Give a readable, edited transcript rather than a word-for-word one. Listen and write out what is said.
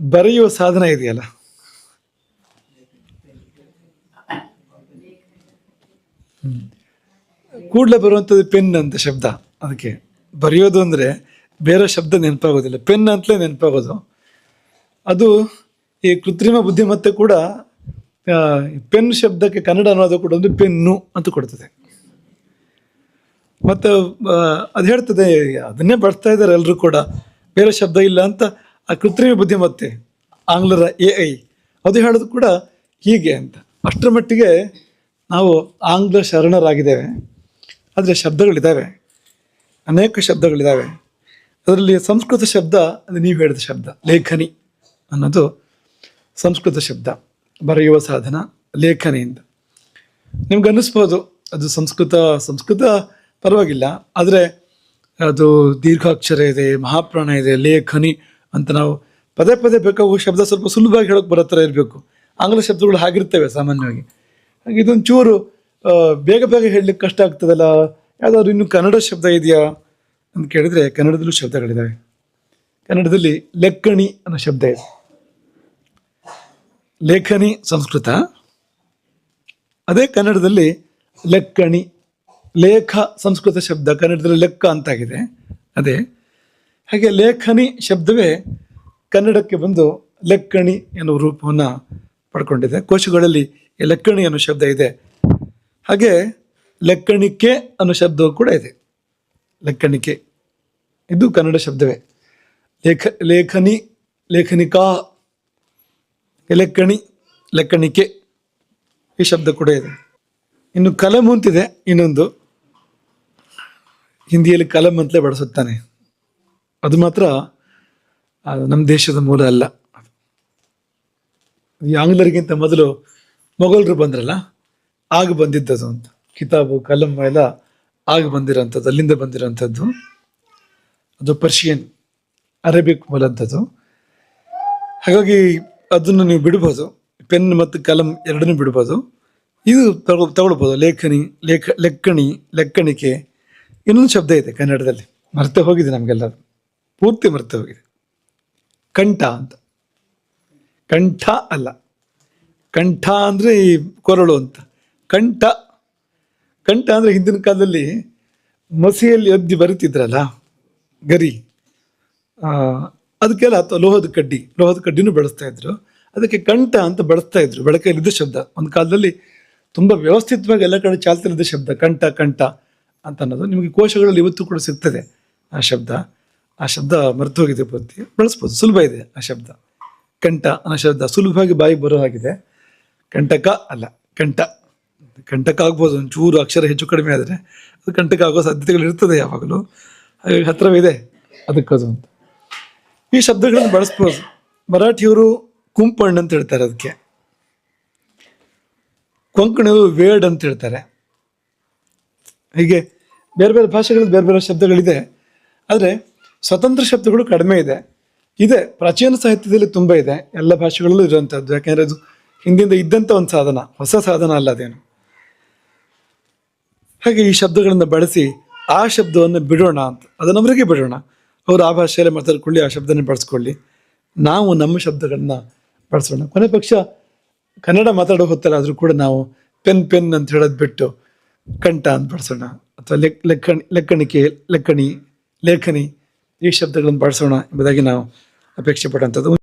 ಬರೆಯುವ ಸಾಧನ ಇದೆಯಲ್ಲ, ಕೂಡಲೇ ಬರುವಂಥದ್ದು ಪೆನ್ ಅಂತ ಶಬ್ದ. ಅದಕ್ಕೆ ಬರೆಯೋದು ಅಂದರೆ ಬೇರೆ ಶಬ್ದ ನೆನಪಾಗೋದಿಲ್ಲ, ಪೆನ್ ಅಂತಲೇ ನೆನಪಾಗೋದು. ಅದು ಈ ಕೃತ್ರಿಮ ಬುದ್ಧಿಮತ್ತೆ ಕೂಡ ಪೆನ್ ಶಬ್ದಕ್ಕೆ ಕನ್ನಡ ಅನ್ನೋದು ಕೂಡ ಒಂದು ಪೆನ್ನು ಅಂತ ಕೊಡ್ತದೆ. ಮತ್ತು ಅದು ಹೇಳ್ತದೆ, ಅದನ್ನೇ ಬಳಸ್ತಾ ಇದ್ದಾರೆ ಎಲ್ಲರೂ ಕೂಡ, ಬೇರೆ ಶಬ್ದ ಇಲ್ಲ ಅಂತ. ಆ ಕೃತ್ರಿಮ ಬುದ್ಧಿಮತ್ತೆ, ಆಂಗ್ಲರ AI, ಅದು ಹೇಳೋದು ಕೂಡ ಹೀಗೆ ಅಂತ. ಅಷ್ಟರ ಮಟ್ಟಿಗೆ ನಾವು ಆಂಗ್ಲ ಶರಣರಾಗಿದ್ದೇವೆ. ಆದರೆ ಶಬ್ದಗಳಿದ್ದಾವೆ, ಅನೇಕ ಶಬ್ದಗಳಿದ್ದಾವೆ. ಅದರಲ್ಲಿ ಸಂಸ್ಕೃತ ಶಬ್ದ, ಅದು ನೀವು ಹೇಳಿದ ಶಬ್ದ ಲೇಖನಿ ಅನ್ನೋದು ಸಂಸ್ಕೃತ ಶಬ್ದ. ಬರೆಯುವ ಸಾಧನ ಲೇಖನಿಯಿಂದ. ನಿಮ್ಗೆ ಅನ್ನಿಸ್ಬೋದು ಅದು ಸಂಸ್ಕೃತ ಪರವಾಗಿಲ್ಲ, ಆದರೆ ಅದು ದೀರ್ಘಾಕ್ಷರ ಇದೆ, ಮಹಾಪ್ರಾಣ ಇದೆ, ಲೇಖನಿ ಅಂತ ನಾವು ಪದೇ ಪದೇ ಬೇಕಾಗುವ ಶಬ್ದ ಸ್ವಲ್ಪ ಸುಲಭವಾಗಿ ಹೇಳೋಕೆ ಬರೋ ಥರ ಇರಬೇಕು. ಆಂಗ್ಲ ಶಬ್ದಗಳು ಹಾಗಿರ್ತವೆ ಸಾಮಾನ್ಯವಾಗಿ. ಹಾಗೆ ಇದೊಂದು ಚೂರು ಬೇಗ ಬೇಗ ಹೇಳಲಿಕ್ಕೆ ಕಷ್ಟ ಆಗ್ತದಲ್ಲ. ಯಾವುದಾದ್ರು ಇನ್ನು ಕನ್ನಡ ಶಬ್ದ ಇದೆಯಾ ಅಂತ ಕೇಳಿದರೆ ಕನ್ನಡದಲ್ಲೂ ಶಬ್ದಗಳಿದ್ದಾವೆ. ಕನ್ನಡದಲ್ಲಿ ಲೆಕ್ಕಣಿ ಅನ್ನೋ ಶಬ್ದ ಇದೆ. ಲೇಖನಿ ಸಂಸ್ಕೃತ, ಅದೇ ಕನ್ನಡದಲ್ಲಿ ಲೆಕ್ಕಣಿ. ಲೇಖ ಸಂಸ್ಕೃತ ಶಬ್ದ, ಕನ್ನಡದಲ್ಲಿ ಲೆಕ್ಕ ಅಂತಾಗಿದೆ ಅದೇ. ಹಾಗೆ ಲೇಖನಿ ಶಬ್ದವೇ ಕನ್ನಡಕ್ಕೆ ಬಂದು ಲೆಕ್ಕಣಿ ಎನ್ನುವ ರೂಪವನ್ನು ಪಡ್ಕೊಂಡಿದೆ. ಕೋಶಗಳಲ್ಲಿ ಲೆಕ್ಕಣಿ ಅನ್ನೋ ಶಬ್ದ ಇದೆ. ಹಾಗೆ ಲೆಕ್ಕಣಿಕೆ ಅನ್ನೋ ಶಬ್ದವು ಕೂಡ ಇದೆ. ಲೆಕ್ಕಣಿಕೆ ಇದು ಕನ್ನಡ ಶಬ್ದವೇ. ಲೇಖನಿ, ಲೇಖನಿಕಾ, ಲೆಕ್ಕಣಿ, ಲೆಕ್ಕಣಿಕೆ ಈ ಶಬ್ದ ಕೂಡ ಇದೆ. ಇನ್ನು ಕಲಂ ಅಂತಿದೆ ಇನ್ನೊಂದು, ಹಿಂದಿಯಲ್ಲಿ ಕಲಂ ಅಂತಲೇ ಬಳಸುತ್ತಾನೆ. ಅದು ಮಾತ್ರ ನಮ್ಮ ದೇಶದ ಮೂಲ ಅಲ್ಲ. ಈ ಆಂಗ್ಲರಿಗಿಂತ ಮೊದಲು ಮೊಘಲರು ಬಂದ್ರಲ್ಲ, ಆಗ ಬಂದಿದ್ದದು ಅಂತ. ಕಿತಾಬು ಕಲಂ ಎಲ್ಲ ಆಗ ಬಂದಿರೋಂಥದ್ದು, ಅಲ್ಲಿಂದ ಬಂದಿರೋಂಥದ್ದು. ಅದು ಪರ್ಷಿಯನ್, ಅರೇಬಿಕ್ ಮೂಲಂಥದ್ದು. ಹಾಗಾಗಿ ಅದನ್ನು ನೀವು ಬಿಡ್ಬೋದು, ಪೆನ್ ಮತ್ತು ಕಲಂ ಎರಡನ್ನೂ ಬಿಡ್ಬೋದು. ಇದು ತಗೊಳ್ಬೋದು, ಲೇಖನಿ, ಲೆಕ್ಕಣಿ, ಲೆಕ್ಕಣಿಕೆ. ಇನ್ನೊಂದು ಶಬ್ದ ಇದೆ ಕನ್ನಡದಲ್ಲಿ, ಮರೆತೇ ಹೋಗಿದೆ ನಮಗೆಲ್ಲ, ಪೂರ್ತಿ ಮರೆತೇ ಹೋಗಿದೆ. ಕಂಠ ಅಂತ. ಕಂಠ ಅಲ್ಲ, ಕಂಠ ಅಂದರೆ ಈ ಕೊರಳು ಅಂತ. ಕಂಠ, ಕಂಠ ಅಂದರೆ ಹಿಂದಿನ ಕಾಲದಲ್ಲಿ ಮಸಿಯಲ್ಲಿ ಅದ್ದಿ ಬರೀತಿದ್ರಲ್ಲ ಗರಿ, ಅದಕ್ಕೆಲ್ಲ ಅಥವಾ ಲೋಹದ ಕಡ್ಡಿನೂ ಬಳಸ್ತಾ ಇದ್ರು. ಅದಕ್ಕೆ ಕಂಠ ಅಂತ ಬಳಸ್ತಾ ಇದ್ರು. ಬಳಕೆಯಲ್ಲಿದ್ದ ಶಬ್ದ, ಒಂದು ಕಾಲದಲ್ಲಿ ತುಂಬ ವ್ಯವಸ್ಥಿತವಾಗಿ ಎಲ್ಲ ಕಡೆ ಚಾಲ್ತಿಯಲ್ಲಿದ್ದ ಶಬ್ದ ಕಂಠ ಅಂತ ಅನ್ನೋದು. ನಿಮಗೆ ಕೋಶಗಳಲ್ಲಿ ಇವತ್ತು ಕೂಡ ಸಿಗ್ತದೆ ಆ ಶಬ್ದ. ಆ ಶಬ್ದ ಮರೆತು ಹೋಗಿದೆ ಪೂರ್ತಿ, ಬಳಸ್ಬೋದು, ಸುಲಭ ಇದೆ ಆ ಶಬ್ದ. ಕಂಠ ಅನ್ನೋ ಶಬ್ದ ಸುಲಭವಾಗಿ ಬಾಯಿಗೆ ಬರೋ ಹಾಗಿದೆ. ಕಂಟಕ ಅಲ್ಲ, ಕಂಟಕ ಆಗ್ಬೋದು, ಒಂಚೂರು ಅಕ್ಷರ ಹೆಚ್ಚು ಕಡಿಮೆ ಆದರೆ ಅದು ಕಂಟಕ ಆಗೋ ಸಾಧ್ಯತೆಗಳು ಇರ್ತದೆ ಯಾವಾಗಲೂ. ಹಾಗಾಗಿ ಹತ್ತಿರವಿದೆ ಅದಕ್ಕದು ಅಂತ. ಈ ಶಬ್ದಗಳನ್ನು ಬಳಸ್ಬೋದು. ಮರಾಠಿಯವರು ಕುಂಪಣ್ ಅಂತ ಹೇಳ್ತಾರೆ ಅದಕ್ಕೆ, ಕೊಂಕಣಿಯವರು ವೇಡ್ ಅಂತ ಹೇಳ್ತಾರೆ. ಹೀಗೆ ಬೇರೆ ಬೇರೆ ಭಾಷೆಗಳಲ್ಲಿ ಬೇರೆ ಬೇರೆ ಶಬ್ದಗಳಿದೆ. ಆದರೆ ಸ್ವತಂತ್ರ ಶಬ್ದಗಳು ಕಡಿಮೆ ಇದೆ. ಪ್ರಾಚೀನ ಸಾಹಿತ್ಯದಲ್ಲಿ ತುಂಬ ಇದೆ, ಎಲ್ಲ ಭಾಷೆಗಳಲ್ಲೂ ಇರುವಂಥದ್ದು. ಯಾಕೆಂದರೆ ಅದು ಹಿಂದಿಂದ ಇದ್ದಂಥ ಒಂದು ಸಾಧನ, ಹೊಸ ಸಾಧನ ಅಲ್ಲ ಅದೇನು. ಹಾಗೆ ಈ ಶಬ್ದಗಳನ್ನು ಬಳಸಿ ಆ ಶಬ್ದವನ್ನು ಬಿಡೋಣ ಅಂತ, ಅದನ್ನು ಅವರಿಗೆ ಬಿಡೋಣ. ಅವರು ಆ ಭಾಷೆಯಲ್ಲೇ ಮಾತಾಡ್ಕೊಳ್ಳಿ, ಆ ಶಬ್ದನ ಬಳಸ್ಕೊಳ್ಳಿ. ನಾವು ನಮ್ಮ ಶಬ್ದಗಳನ್ನ ಬಳಸೋಣ. ಕೊನೆ ಪಕ್ಷ ಕನ್ನಡ ಮಾತಾಡೋ ಹೊತ್ತಲ್ಲ ಆದರೂ ಕೂಡ ನಾವು ಪೆನ್ ಅಂತ ಹೇಳೋದು ಬಿಟ್ಟು ಕಂಠ ಅಂತ ಬಳಸೋಣ, ಅಥವಾ ಲೆಕ್ಕಣಿಕೆ, ಲೆಕ್ಕಣಿ, ಲೇಖನಿ ಈ ಶಬ್ದಗಳನ್ನು ಬಳಸೋಣ ಎಂಬುದಾಗಿ ನಾವು ಅಪೇಕ್ಷೆ ಪಡುವಂಥದ್ದು.